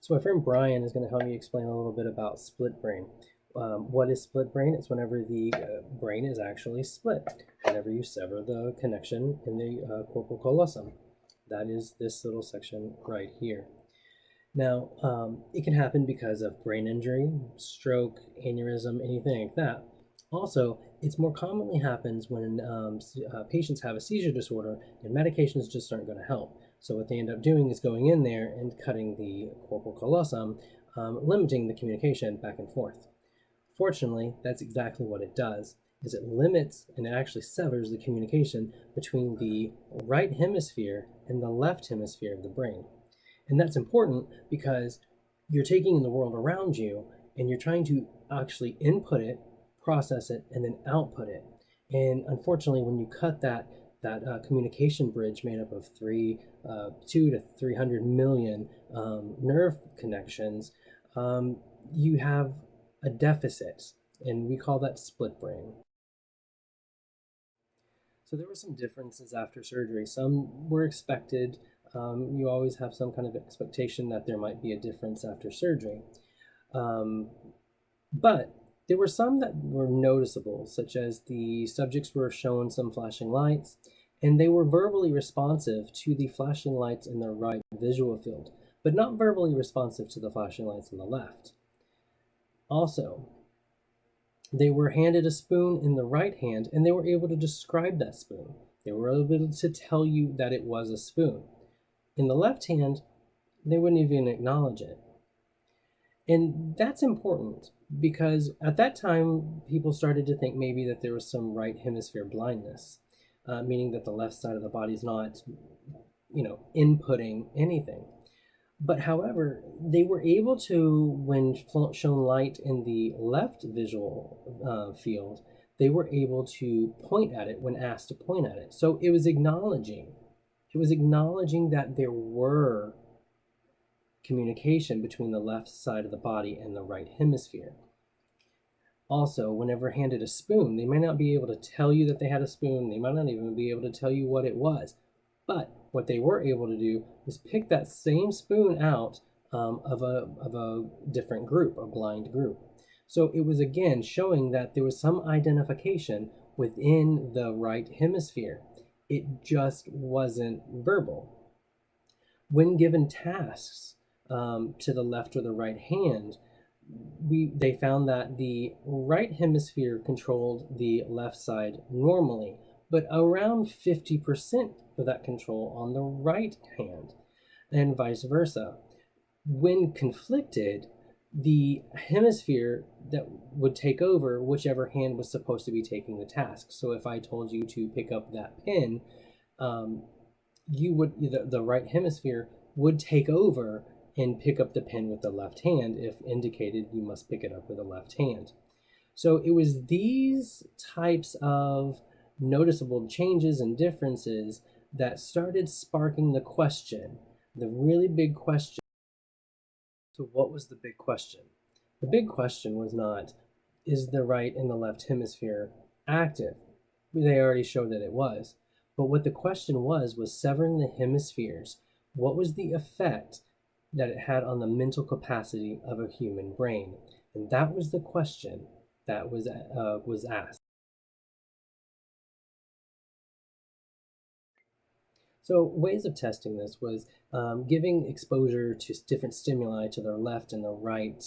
So my friend Brian is going to help me explain a little bit about split brain. What is split brain? It's whenever the brain is actually split, whenever you sever the connection in the corporal callosum. That is this little section right here. Now, it can happen because of brain injury, stroke, aneurysm, anything like that. Also, it's more commonly happens when patients have a seizure disorder and medications just aren't going to help. So what they end up doing is going in there and cutting the corporal callosum, limiting the communication back and forth. Fortunately, that's exactly what it does, is it limits and it actually severs the communication between the right hemisphere and the left hemisphere of the brain. And that's important because you're taking in the world around you and you're trying to actually input it, process it, and then output it. And unfortunately, when you cut that communication bridge made up of 2 to 300 million nerve connections, you have a deficit, and we call that split brain. So there were some differences after surgery. Some were expected. You always have some kind of expectation that there might be a difference after surgery. But there were some that were noticeable, such as the subjects were shown some flashing lights, and they were verbally responsive to the flashing lights in their right visual field, but not verbally responsive to the flashing lights in the left. Also, they were handed a spoon in the right hand, and they were able to describe that spoon. They were able to tell you that it was a spoon. In the left hand, they wouldn't even acknowledge it. And that's important because at that time, people started to think maybe that there was some right hemisphere blindness, meaning that the left side of the body is not, inputting anything. But however, they were able to, when shown light in the left visual field, they were able to point at it when asked to point at it. So it was acknowledging that there were communication between the left side of the body and the right hemisphere. Also, whenever handed a spoon, they might not be able to tell you that they had a spoon. They might not even be able to tell you what it was. But what they were able to do was pick that same spoon out of a different group, a blind group. So it was again showing that there was some identification within the right hemisphere. It just wasn't verbal. When given tasks to the left or the right hand, they found that the right hemisphere controlled the left side normally, but around 50% of that control on the right hand, and vice versa. When conflicted, the hemisphere that would take over whichever hand was supposed to be taking the task. So if I told you to pick up that pen, the right hemisphere would take over and pick up the pen with the left hand. If indicated, you must pick it up with the left hand. So it was these types of noticeable changes and differences that started sparking the question, the really big question. So what was the big question? The big question was not, is the right and the left hemisphere active? They already showed that it was. But what the question was severing the hemispheres. What was the effect that it had on the mental capacity of a human brain? And that was the question that was asked. So ways of testing this was giving exposure to different stimuli to their left and the right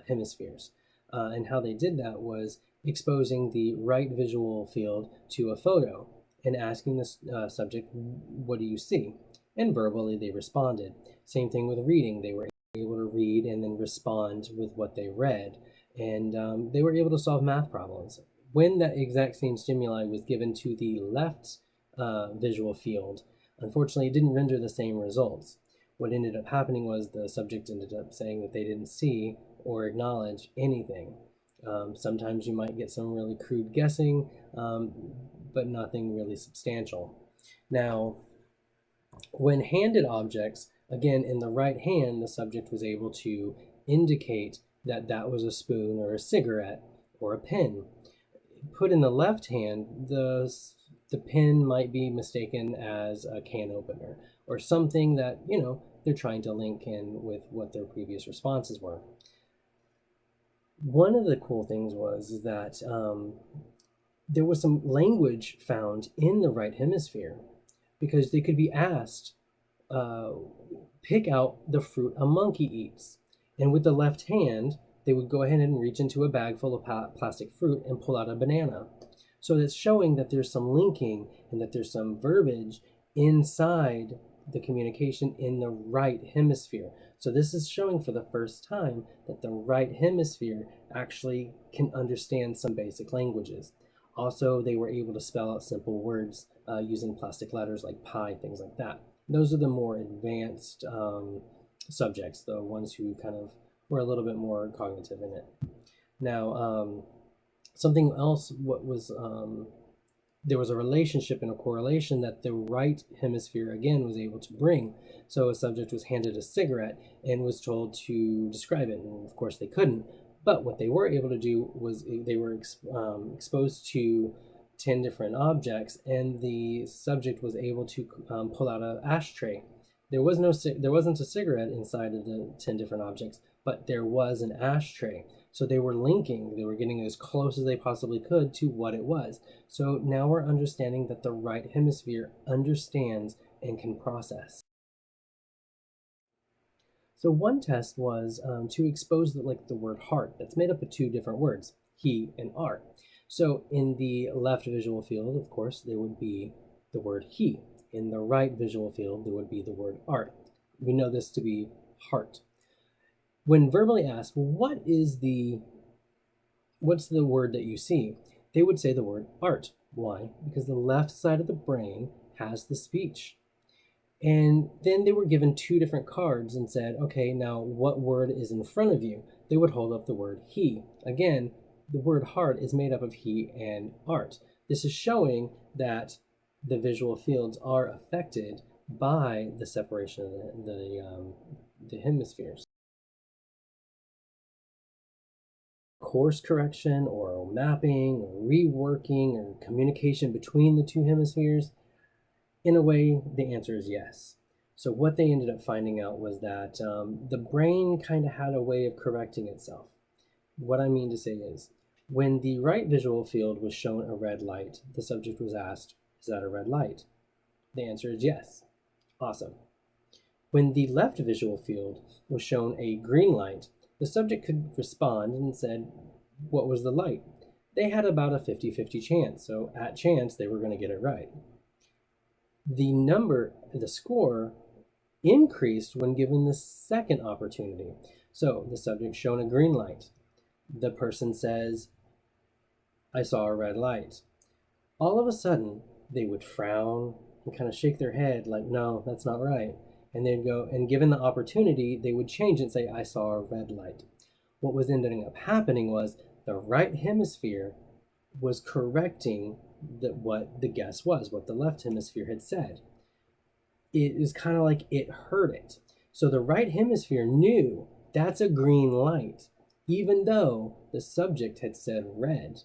hemispheres. And how they did that was exposing the right visual field to a photo and asking the subject, what do you see? And verbally they responded. Same thing with reading. They were able to read and then respond with what they read. And they were able to solve math problems. When that exact same stimuli was given to the left visual field, unfortunately, it didn't render the same results. What ended up happening was the subject ended up saying that they didn't see or acknowledge anything. Sometimes you might get some really crude guessing, but nothing really substantial. Now, when handed objects, again, in the right hand, the subject was able to indicate that that was a spoon or a cigarette or a pen. Put in the left hand, the The pen might be mistaken as a can opener or something that, they're trying to link in with what their previous responses were. One of the cool things was that there was some language found in the right hemisphere because they could be asked, pick out the fruit a monkey eats. And with the left hand, they would go ahead and reach into a bag full of plastic fruit and pull out a banana. So that's showing that there's some linking and that there's some verbiage inside the communication in the right hemisphere. So this is showing for the first time that the right hemisphere actually can understand some basic languages. Also, they were able to spell out simple words using plastic letters like pi, things like that. Those are the more advanced subjects, the ones who kind of were a little bit more cognitive in it. Now, something else, there was a relationship and a correlation that the right hemisphere again was able to bring. So a subject was handed a cigarette and was told to describe it, and of course they couldn't. But what they were able to do was they were exposed to 10 different objects, and the subject was able to pull out an ashtray. There wasn't a cigarette inside of the 10 different objects, but there was an ashtray. So they were linking, they were getting as close as they possibly could to what it was. So now we're understanding that the right hemisphere understands and can process. So one test was to expose the word heart. That's made up of two different words, he and art. So in the left visual field, of course, there would be the word he. In the right visual field, there would be the word art. We know this to be heart. When verbally asked, what's the word that you see? They would say the word art. Why? Because the left side of the brain has the speech. And then they were given two different cards and said, okay, now what word is in front of you? They would hold up the word he. Again, the word heart is made up of he and art. This is showing that the visual fields are affected by the separation of the hemispheres. Course correction or mapping or reworking or communication between the two hemispheres? In a way, the answer is yes. So what they ended up finding out was that the brain kind of had a way of correcting itself. What I mean to say is, when the right visual field was shown a red light, the subject was asked, is that a red light? The answer is yes. Awesome. When the left visual field was shown a green light, the subject could respond and said, what was the light? They had about a 50-50 chance, so at chance they were going to get it right. The score increased when given the second opportunity. So the subject shown a green light. The person says, I saw a red light. All of a sudden, they would frown and kind of shake their head like, no, that's not right. And they'd go, and given the opportunity, they would change and say, I saw a red light. What was ending up happening was the right hemisphere was correcting what the guess was, what the left hemisphere had said. It was kind of like it heard it. So the right hemisphere knew that's a green light, even though the subject had said red.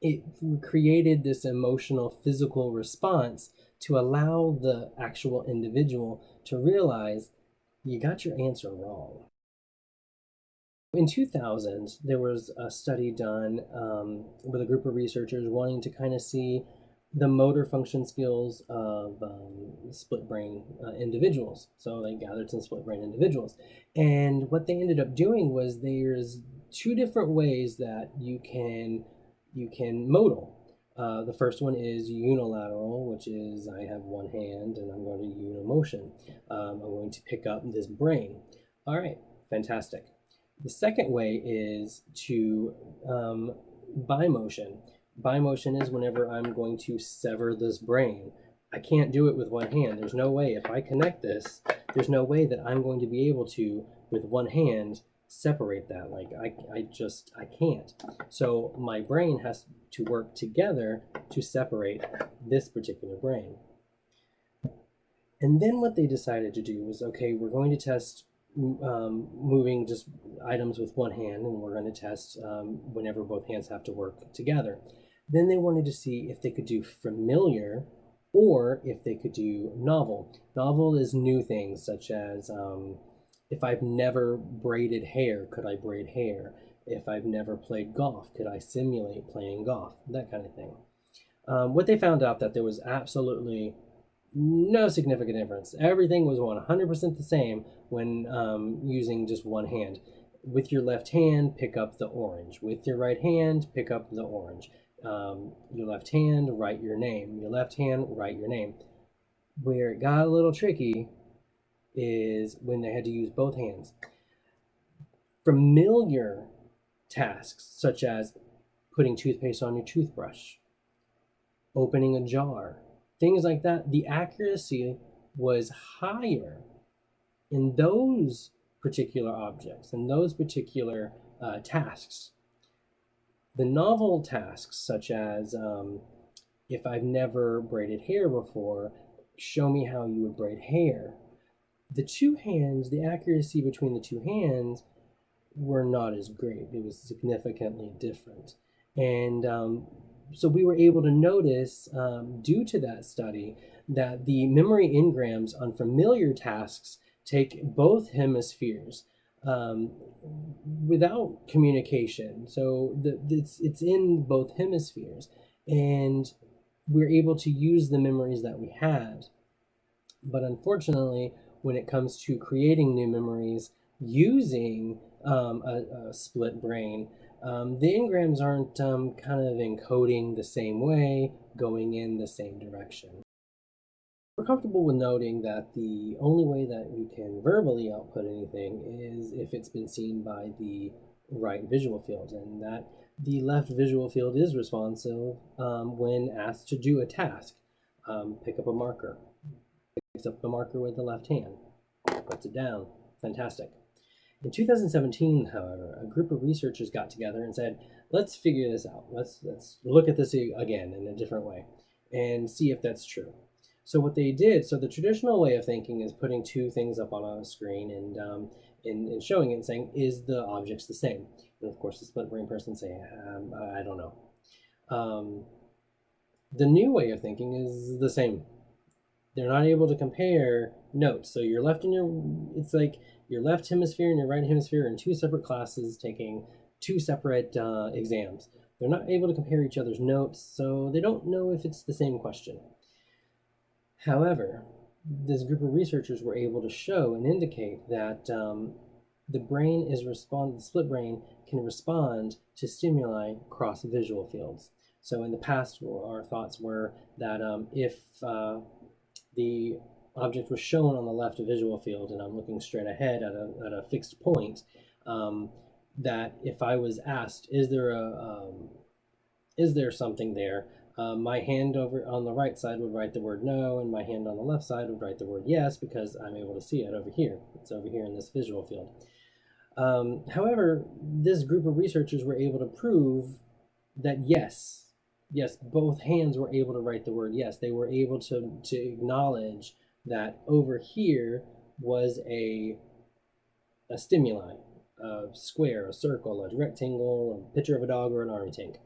It created this emotional, physical response to allow the actual individual to realize you got your answer wrong. In 2000, there was a study done with a group of researchers wanting to kind of see the motor function skills of split brain individuals. So they gathered some split brain individuals. And what they ended up doing was there's two different ways that you can modal. The first one is unilateral, which is I have one hand and I'm going to unimotion. I'm going to pick up this brain. All right, fantastic. The second way is to bimotion. Bimotion is whenever I'm going to sever this brain. I can't do it with one hand. There's no way, if I connect this, there's no way that I'm going to be able to, with one hand, separate that. Like I can't. So my brain has to work together to separate this particular brain. And then what they decided to do was, okay, we're going to test moving just items with one hand, and we're going to test whenever both hands have to work together. Then they wanted to see if they could do familiar or if they could do novel. Novel is new things, such as if I've never braided hair, could I braid hair? If I've never played golf, could I simulate playing golf? That kind of thing. What they found out that there was absolutely no significant difference. Everything was 100% the same when using just one hand. With your left hand, pick up the orange. With your right hand, pick up the orange. Your left hand, write your name. Your left hand, write your name. Where it got a little tricky is when they had to use both hands. Familiar tasks, such as putting toothpaste on your toothbrush, opening a jar, things like that, the accuracy was higher in those particular objects and those particular tasks. The novel tasks, such as if I've never braided hair before, show me how you would braid hair. The two hands, the accuracy between the two hands were not as great. It was significantly different. And so we were able to notice, due to that study, that the memory engrams on familiar tasks take both hemispheres without communication. So it's in both hemispheres. And we're able to use the memories that we had. But unfortunately, when it comes to creating new memories using a split brain, the engrams aren't kind of encoding the same way, going in the same direction. We're comfortable with noting that the only way that we can verbally output anything is if it's been seen by the right visual field, and that the left visual field is responsive when asked to do a task. Pick up a marker. Picks up the marker with the left hand, puts it down. Fantastic. In 2017, however, a group of researchers got together and said, let's figure this out. Let's look at this again in a different way and see if that's true. So what they did, so the traditional way of thinking is putting two things up on a screen and showing it and saying, is the objects the same? And of course, the split brain person saying, I don't know. The new way of thinking is the same. They're not able to compare notes. So your left and it's like your left hemisphere and your right hemisphere are in two separate classes taking two separate exams. They're not able to compare each other's notes, so they don't know if it's the same question. However, this group of researchers were able to show and indicate that the split brain can respond to stimuli across visual fields. So in the past, our thoughts were that if the object was shown on the left visual field and I'm looking straight ahead at a fixed point, that if I was asked, is there something there? My hand over on the right side would write the word no, and my hand on the left side would write the word yes, because I'm able to see it over here. It's over here in this visual field. However, this group of researchers were able to prove that yes, both hands were able to write the word yes. They were able to acknowledge that over here was a stimuli, a square, a circle, a rectangle, a picture of a dog, or an army tank.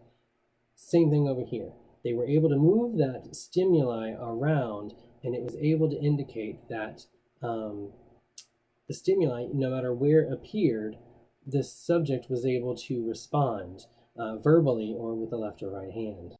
Same thing over here. They were able to move that stimuli around, and it was able to indicate that the stimuli, no matter where it appeared, the subject was able to respond verbally or with the left or right hand.